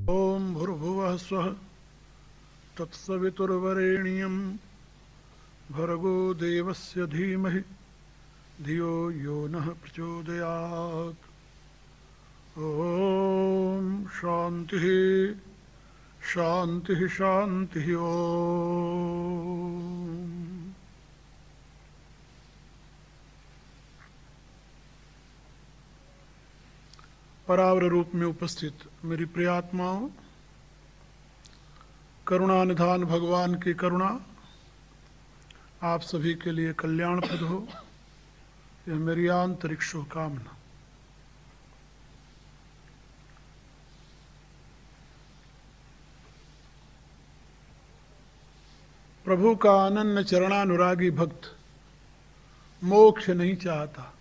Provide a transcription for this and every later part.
ओम भूर्भुवः स्वः तत्सवितुर्वरेण्यं भर्गो देवस्य धीमहि धियो यो नः प्रचोदयात्। ओम शांतिः शांतिः शांतिः। ओम परावर रूप में उपस्थित मेरी प्रियात्माओं, करुणा निधान भगवान की करुणा आप सभी के लिए कल्याणप्रद हो, यह मेरी आंतरिक शुभकामना। प्रभु का अनन्य चरणानुरागी भक्त मोक्ष नहीं चाहता,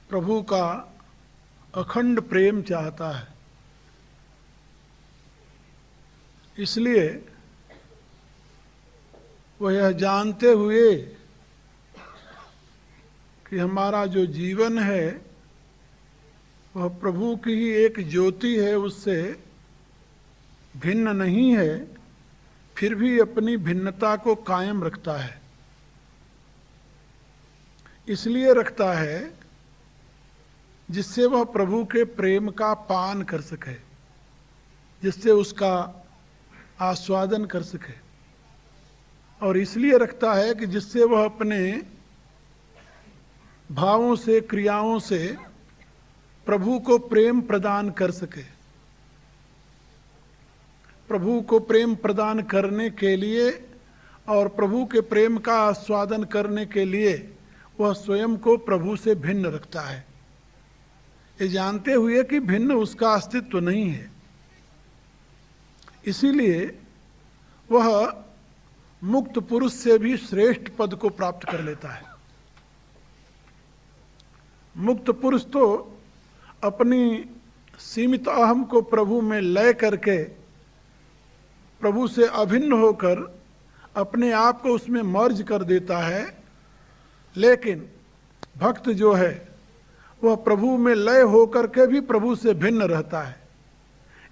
प्रभु का अखंड प्रेम चाहता है। इसलिए वह यह जानते हुए कि हमारा जो जीवन है वह प्रभु की ही एक ज्योति है, उससे भिन्न नहीं है, फिर भी अपनी भिन्नता को कायम रखता है। इसलिए रखता है जिससे वह प्रभु के प्रेम का पान कर सके, जिससे उसका आस्वादन कर सके, और इसलिए रखता है कि जिससे वह अपने भावों से, क्रियाओं से प्रभु को प्रेम प्रदान कर सके। प्रभु को प्रेम प्रदान करने के लिए और प्रभु के प्रेम का आस्वादन करने के लिए वह स्वयं को प्रभु से भिन्न रखता है, ये जानते हुए कि भिन्न उसका अस्तित्व नहीं है। इसीलिए वह मुक्त पुरुष से भी श्रेष्ठ पद को प्राप्त कर लेता है। मुक्त पुरुष तो अपनी सीमित अहम को प्रभु में लय करके, प्रभु से अभिन्न होकर अपने आप को उसमें मर्ज कर देता है। लेकिन भक्त जो है वह प्रभु में लय होकर के भी प्रभु से भिन्न रहता है।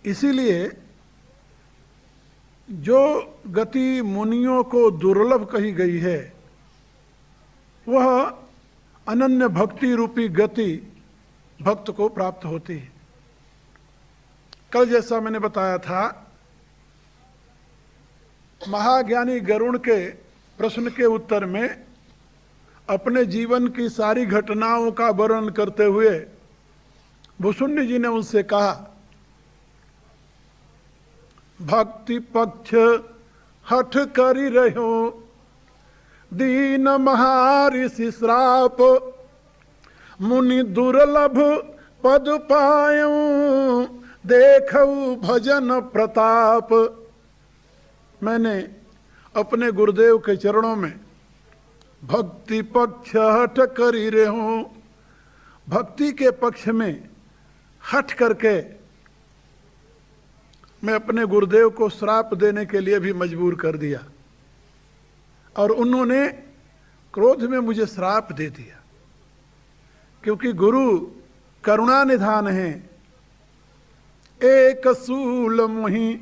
इसीलिए जो गति मुनियों को दुर्लभ कही गई है वह अनन्य भक्ति रूपी गति भक्त को प्राप्त होती है। कल जैसा मैंने बताया था, महाज्ञानी गरुड़ के प्रश्न के उत्तर में अपने जीवन की सारी घटनाओं का वर्णन करते हुए भुसुंडी जी ने उनसे कहा, भक्ति पक्ष हठ करी रहो, दीन महाऋषि श्राप, मुनि दुर्लभ पद पायूं, देखऊ भजन प्रताप। मैंने अपने गुरुदेव के चरणों में भक्ति पक्ष हठ करी रहो, भक्ति के पक्ष में हठ करके मैं अपने गुरुदेव को श्राप देने के लिए भी मजबूर कर दिया, और उन्होंने क्रोध में मुझे श्राप दे दिया। क्योंकि गुरु करुणा निधान है, एक सूल मुहि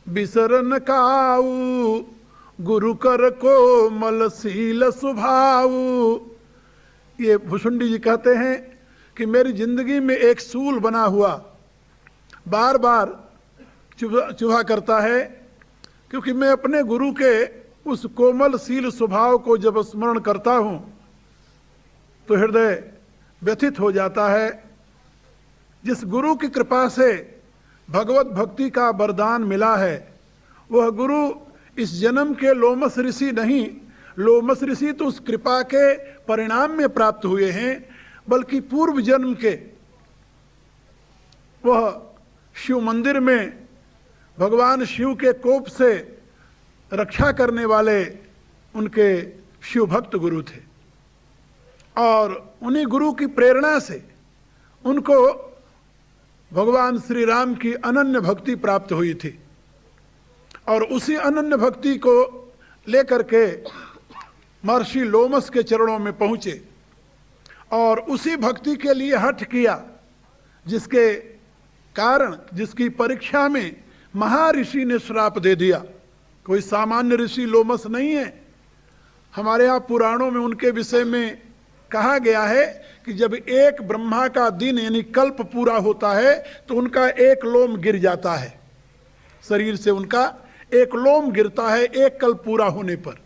बिसरन काऊ, गुरु कर को मल सील सुभाऊ। ये भुसुंडी जी कहते हैं कि मेरी जिंदगी में एक सूल बना हुआ बार बार चुभा करता है, क्योंकि मैं अपने गुरु के उस कोमल सील स्वभाव को जब स्मरण करता हूं तो हृदय व्यथित हो जाता है। जिस गुरु की कृपा से भगवत भक्ति का वरदान मिला है, वह गुरु इस जन्म के लोमस ऋषि नहीं, लोमस ऋषि तो उस कृपा के परिणाम में प्राप्त हुए हैं, बल्कि पूर्व जन्म के वह शिव मंदिर में भगवान शिव के कोप से रक्षा करने वाले उनके शिव भक्त गुरु थे, और उन्हीं गुरु की प्रेरणा से उनको भगवान श्री राम की अनन्य भक्ति प्राप्त हुई थी। और उसी अनन्य भक्ति को लेकर के महर्षि लोमस के चरणों में पहुंचे और उसी भक्ति के लिए हठ किया जिसके कारण जिसकी परीक्षा में महर्षि ने श्राप दे दिया। कोई सामान्य ऋषि लोमस नहीं है। हमारे यहाँ पुराणों में उनके विषय में कहा गया है कि जब एक ब्रह्मा का दिन यानी कल्प पूरा होता है तो उनका एक लोम गिर जाता है, शरीर से उनका एक लोम गिरता है एक कल्प पूरा होने पर।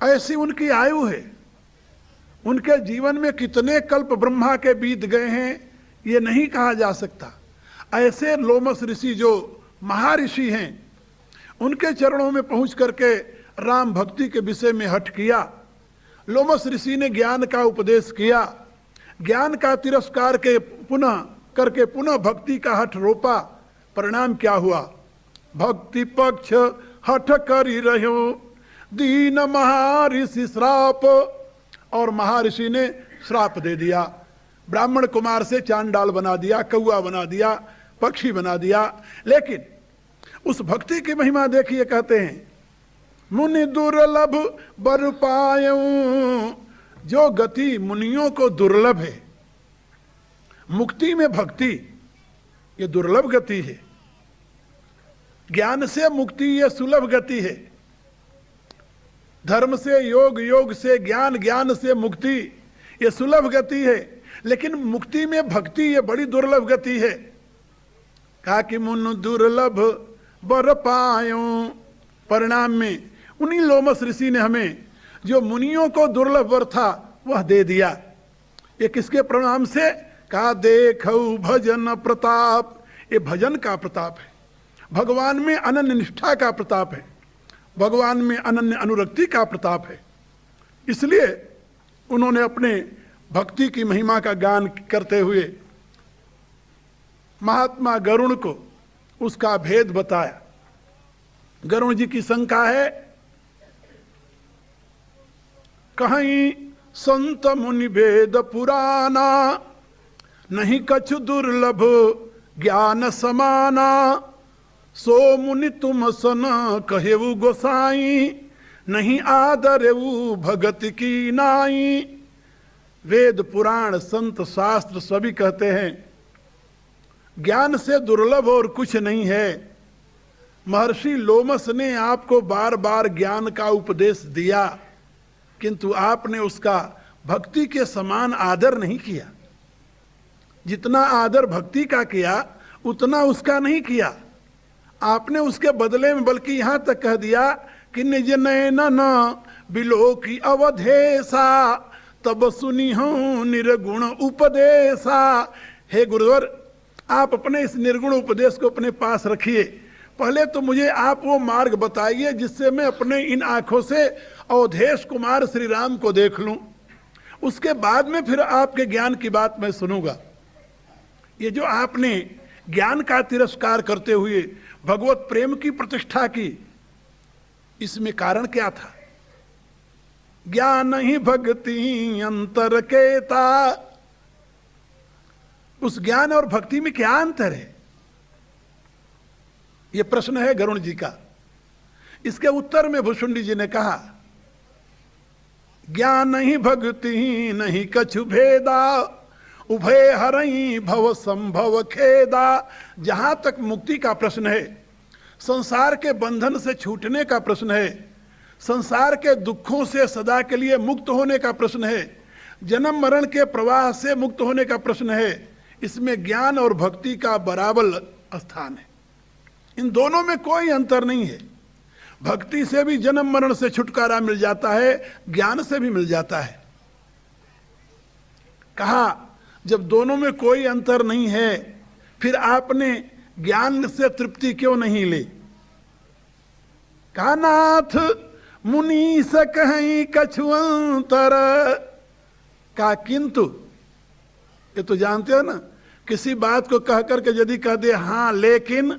ऐसी उनकी आयु है। उनके जीवन में कितने कल्प ब्रह्मा के बीत गए हैं ये नहीं कहा जा सकता। ऐसे लोमस ऋषि जो महर्षि हैं, उनके चरणों में पहुंच करके राम भक्ति के विषय में हठ किया। लोमस ऋषि ने ज्ञान का उपदेश किया, ज्ञान का तिरस्कार के पुनः भक्ति का हठ रोपा। परिणाम क्या हुआ? भक्ति पक्ष हठ करी रहो दीन महर्षि श्राप। और महर्षि ने श्राप दे दिया, ब्राह्मण कुमार से चांडाल बना दिया, कौआ बना दिया, पक्षी बना दिया। लेकिन उस भक्ति की महिमा देखिए, कहते हैं मुनि दुर्लभ बर पायूं। जो गति मुनियों को दुर्लभ है, मुक्ति में भक्ति, ये दुर्लभ गति है। ज्ञान से मुक्ति ये सुलभ गति है। धर्म से योग, योग से ज्ञान, ज्ञान से मुक्ति ये सुलभ गति है। लेकिन मुक्ति में भक्ति ये बड़ी दुर्लभ गति है। कहा कि मुन दुर्लभ बर पायूं। परिणाम में उन्हीं लोमस ऋषि ने हमें जो मुनियों को दुर्लभ वर था वह दे दिया। ये किसके परिणाम से? कहा देखो भजन प्रताप। ये भजन का प्रताप है, भगवान में अनन्य निष्ठा का प्रताप है, भगवान में अनन्य अनुरक्ति का प्रताप है। इसलिए उन्होंने अपने भक्ति की महिमा का गान करते हुए महात्मा गरुण को उसका भेद बताया। गरुण जी की शंका है, कहीं संत मुनि भेद पुराना, नहीं कछु दुर्लभ ज्ञान समाना। सो मुनि तुम सन कहेऊ गोसाई, नहीं आदरेऊ भगत की नाई। वेद पुराण संत शास्त्र सभी कहते हैं ज्ञान से दुर्लभ और कुछ नहीं है। महर्षि लोमस ने आपको बार बार ज्ञान का उपदेश दिया, किंतु आपने उसका भक्ति के समान आदर नहीं किया। जितना आदर भक्ति का किया उतना उसका नहीं किया। आपने उसके बदले में बल्कि यहां तक कह दिया कि निज नैन न बिलो की अवधेसा, तब सुनी हूं निर्गुण उपदेशा। हे गुरुवर, आप अपने इस निर्गुण उपदेश को अपने पास रखिए। पहले तो मुझे आप वो मार्ग बताइए जिससे मैं अपने इन आंखों से अवधेश कुमार श्री राम को देख लूं। उसके बाद में फिर आपके ज्ञान की बात मैं सुनूंगा। ये जो आपने ज्ञान का तिरस्कार करते हुए भगवत प्रेम की प्रतिष्ठा की, इसमें कारण क्या था? ज्ञान ही भक्ति अंतर केता। उस ज्ञान और भक्ति में क्या अंतर है? यह प्रश्न है गरुण जी का। इसके उत्तर में भुषुंडी जी ने कहा, ज्ञान ही भक्ति नहीं कछु भेदा, उभय हरई भव संभव खेदा। जहां तक मुक्ति का प्रश्न है, संसार के बंधन से छूटने का प्रश्न है, संसार के दुखों से सदा के लिए मुक्त होने का प्रश्न है, जन्म मरण के प्रवाह से मुक्त होने का प्रश्न है, इसमें ज्ञान और भक्ति का बराबर स्थान है। इन दोनों में कोई अंतर नहीं है। भक्ति से भी जन्म मरण से छुटकारा मिल जाता है, ज्ञान से भी मिल जाता है। कहा जब दोनों में कोई अंतर नहीं है, फिर आपने ज्ञान से तृप्ति क्यों नहीं ली? कहा नाथ मुनि से कहीं कछु अंतर। कहा किंतु, ये तो जानते हो ना, किसी बात को कह करके यदि कह दे हाँ लेकिन,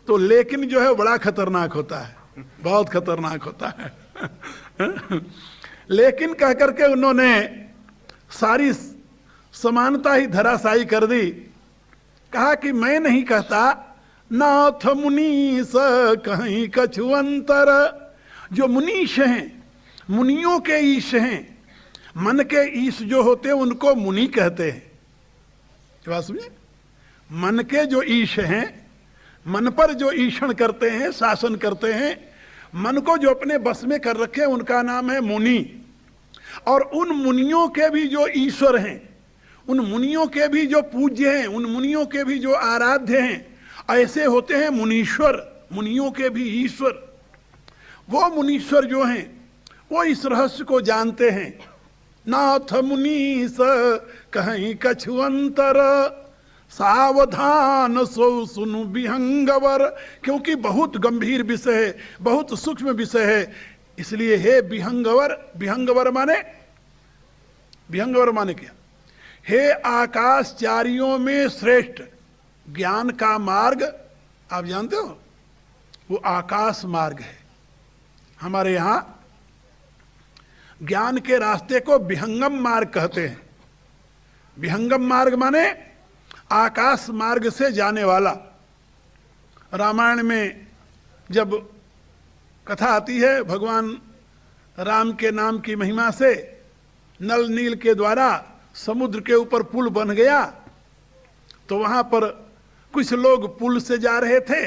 तो लेकिन जो है बड़ा खतरनाक होता है, बहुत खतरनाक होता है। लेकिन कह करके उन्होंने सारी समानता ही धराशायी कर दी। कहा कि मैं नहीं कहता नाथ मुनीस कहीं कछु अंतर। जो मुनीश हैं, मुनियों के ईश हैं, मन के ईश जो होते हैं उनको मुनि कहते हैं। बात समझे? मन के जो ईश हैं, मन पर जो ईशण करते हैं, शासन करते हैं, मन को जो अपने बस में कर रखे उनका नाम है मुनि। और उन मुनियों के भी जो ईश्वर हैं, उन मुनियों के भी जो पूज्य हैं, उन मुनियों के भी जो आराध्य हैं, ऐसे होते हैं मुनीश्वर, मुनियों के भी ईश्वर। वो मुनीश्वर जो हैं वो इस रहस्य को जानते हैं। नाथ मुनीस कहीं कछु अंतर, सावधान सो सुनु विहंगवर। क्योंकि बहुत गंभीर विषय है, बहुत सूक्ष्म विषय है, इसलिए हे विहंगवर। विहंगवर माने क्या? हे आकाशचारियों में श्रेष्ठ ज्ञान का मार्ग, आप जानते हो वो आकाश मार्ग है। हमारे यहां ज्ञान के रास्ते को विहंगम मार्ग कहते हैं। विहंगम मार्ग माने आकाश मार्ग से जाने वाला। रामायण में जब कथा आती है भगवान राम के नाम की महिमा से, नल नील के द्वारा समुद्र के ऊपर पुल बन गया, तो वहां पर कुछ लोग पुल से जा रहे थे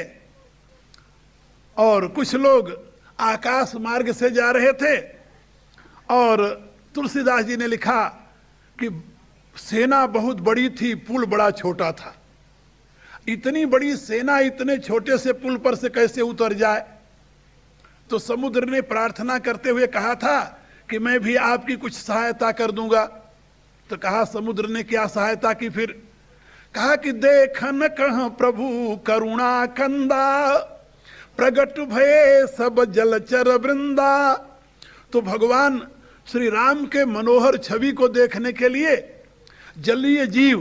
और कुछ लोग आकाश मार्ग से जा रहे थे। और तुलसीदास जी ने लिखा कि सेना बहुत बड़ी थी, पुल बड़ा छोटा था। इतनी बड़ी सेना इतने छोटे से पुल पर से कैसे उतर जाए? तो समुद्र ने प्रार्थना करते हुए कहा था कि मैं भी आपकी कुछ सहायता कर दूंगा। तो कहा समुद्र ने क्या सहायता की? फिर कहा कि देखन कह प्रभु करुणा कंदा, प्रगट भये सब जलचर वृंदा। तो भगवान श्री राम के मनोहर छवि को देखने के लिए जलीय जीव,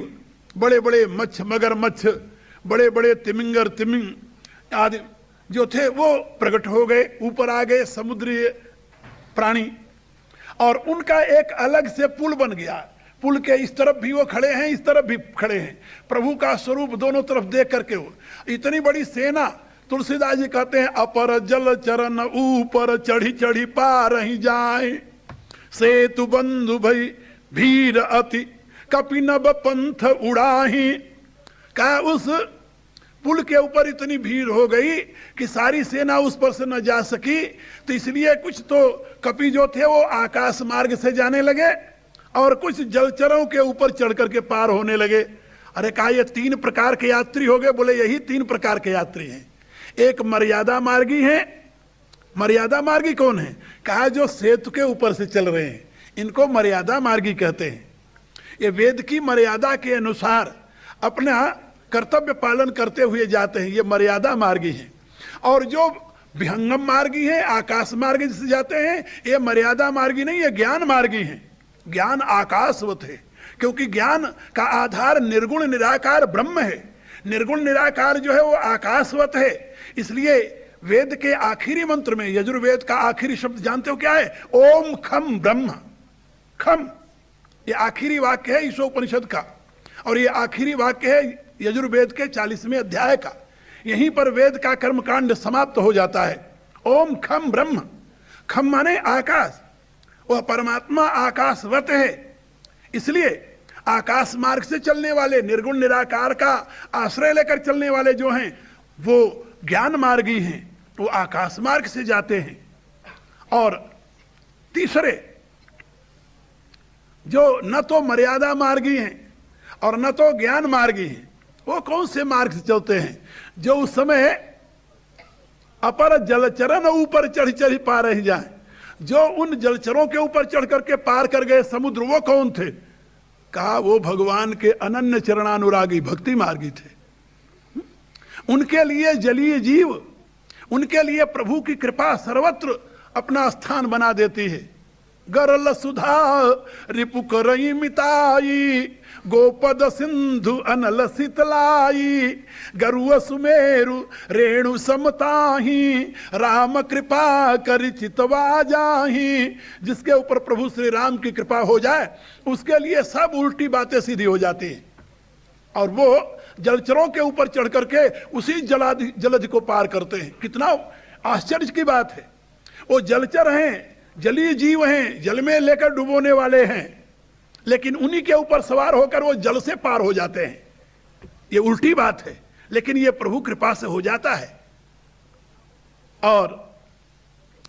बड़े बड़े मच्छ, मगरमच्छ, बड़े बड़े तिमिंगर, तिमिंग आदि जो थे वो प्रकट हो गए, ऊपर आ गए समुद्री प्राणी। और उनका एक अलग से पुल बन गया। पुल के इस तरफ भी वो खड़े हैं, इस तरफ भी खड़े हैं, प्रभु का स्वरूप दोनों तरफ देख करके। हो इतनी बड़ी सेना, तुलसीदास जी कहते हैं अपर जल चरण ऊपर चढ़ी चढ़ी पार ही जाए, सेतु बंधु भई भीर अति कपिनब पंथ उड़ाही। कहा उस पुल के ऊपर इतनी भीड़ हो गई कि सारी सेना उस पर से न जा सकी, तो इसलिए कुछ तो कपि जो थे वो आकाश मार्ग से जाने लगे और कुछ जलचरों के ऊपर चढ़ करके पार होने लगे। अरे कहा ये 3 प्रकार के यात्री हो गए? बोले यही 3 प्रकार के यात्री हैं। एक मर्यादा मार्गी है। मर्यादा मार्गी कौन है? कहा जो सेतु के ऊपर से चल रहे हैं, इनको मर्यादा मार्गी कहते हैं। ये वेद की मर्यादा के अनुसार अपना कर्तव्य पालन करते हुए जाते हैं, ये मर्यादा मार्गी हैं। और जो विहंगम मार्गी हैं, आकाश मार्गी से जाते हैं, ये मर्यादा मार्गी नहीं, ये ज्ञान मार्गी हैं। ज्ञान आकाशवत है, क्योंकि ज्ञान का आधार निर्गुण निराकार ब्रह्म है। निर्गुण निराकार जो है वो आकाशवत है। इसलिए वेद के आखिरी मंत्र में, यजुर्वेद का आखिरी शब्द जानते हो क्या है? ओम खम ब्रह्म। खम ये आखिरी वाक्य है ईशोपनिषद का, और ये आखिरी वाक्य है यजुर्वेद के 40वें अध्याय का। यहीं पर वेद का कर्मकांड समाप्त हो जाता है। ओम खम ब्रह्म। खम माने आकाश, वह परमात्मा आकाशवत है। इसलिए आकाश मार्ग से चलने वाले, निर्गुण निराकार का आश्रय लेकर चलने वाले जो हैं वो ज्ञान मार्गी हैं, वो आकाश मार्ग से जाते हैं। और तीसरे जो न तो मर्यादा मार्गी हैं और न तो ज्ञान मार्गी हैं, वो कौन से मार्ग से चलते हैं? जो उस समय अपर जलचरण ऊपर चढ़ चढ़ पा रह जाए। जो उन जलचरों के ऊपर चढ़ करके पार कर गए समुद्र, वो कौन थे? कहा वो भगवान के अनन्य चरणानुरागी भक्ति मार्गी थे। उनके लिए जलीय जीव, उनके लिए प्रभु की कृपा सर्वत्र अपना स्थान बना देती है। गरल सुधा रिपु करई मिताई, गोपद सिंधु अनल शीतलाई, गरुआ सुमेरु रेणु समताही, राम कृपा कर चितवा जाही। जिसके ऊपर प्रभु श्री राम की कृपा हो जाए उसके लिए सब उल्टी बातें सीधी हो जाती हैं। और वो जलचरों के ऊपर चढ़ करके उसी जलधि को पार करते हैं। कितना आश्चर्य की बात है। वो जलचर हैं, जलीय जीव हैं, जल में लेकर डुबोने वाले हैं, लेकिन उन्हीं के ऊपर सवार होकर वो जल से पार हो जाते हैं। ये उल्टी बात है, लेकिन ये प्रभु कृपा से हो जाता है। और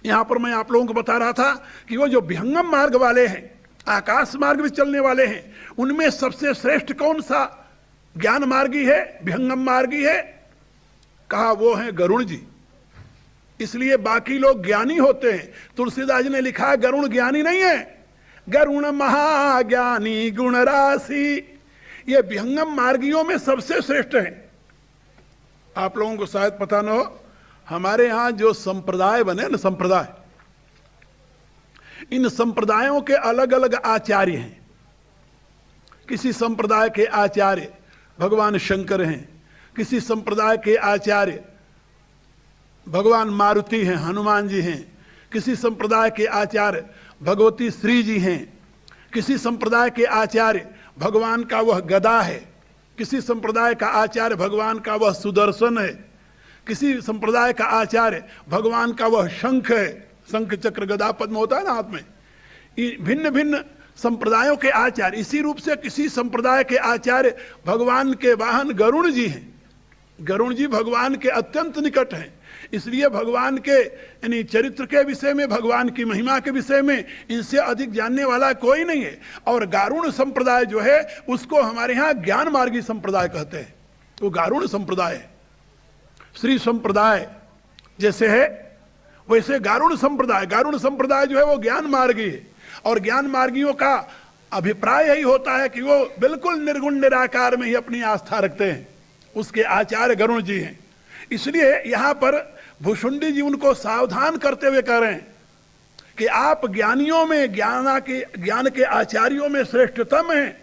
यहां पर मैं आप लोगों को बता रहा था कि वो जो विहंगम मार्ग वाले हैं, आकाश मार्ग में चलने वाले हैं, उनमें सबसे श्रेष्ठ कौन सा ज्ञान मार्गी है, विहंगम मार्गी है? कहा वो है गरुड़ जी। इसलिए बाकी लोग ज्ञानी होते हैं। तुलसीदास जी ने लिखा है गरुड़ ज्ञानी नहीं है, गरुण महाज्ञानी गुण राशि। ये विहंगम मार्गियों में सबसे श्रेष्ठ है। आप लोगों को शायद पता न हो, हमारे यहां जो संप्रदाय बने ना, संप्रदाय, इन संप्रदायों के अलग अलग आचार्य हैं। किसी संप्रदाय के आचार्य भगवान शंकर हैं, किसी संप्रदाय के आचार्य भगवान मारुति हैं, हनुमान जी हैं, किसी संप्रदाय के आचार्य भगवती श्री जी हैं, किसी संप्रदाय के आचार्य भगवान का वह गदा है, किसी संप्रदाय का आचार्य भगवान का वह सुदर्शन है, किसी संप्रदाय का आचार्य भगवान का वह शंख है, शंख चक्र गदा पद्म होता है ना हाथ में। भिन्न भिन्न संप्रदायों के आचार्य, इसी रूप से किसी संप्रदाय के आचार्य भगवान के वाहन गरुड़ जी हैं। गरुड़ जी भगवान के अत्यंत निकट हैं, इसलिए भगवान के यानी चरित्र के विषय में, भगवान की महिमा के विषय में इनसे अधिक जानने वाला कोई नहीं है। और गारुड़ संप्रदाय जो है उसको हमारे यहाँ ज्ञान मार्गी संप्रदाय कहते हैं। वो गारुड़ संप्रदाय है। श्री संप्रदाय जैसे है वैसे गारुड़ संप्रदाय जो है वो ज्ञान मार्गी है। और ज्ञान मार्गियों का अभिप्राय यही होता है कि वो बिल्कुल निर्गुण निराकार में ही अपनी आस्था रखते हैं। उसके आचार्य गरुड़ जी हैं। इसलिए यहां पर भुशुंडी जी उनको सावधान करते हुए कह रहे हैं कि आप ज्ञानियों में, ज्ञान के आचार्यों में श्रेष्ठतम हैं।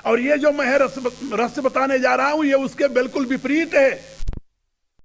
और ये जो मैं रस बताने जा रहा हूं ये उसके बिल्कुल विपरीत है।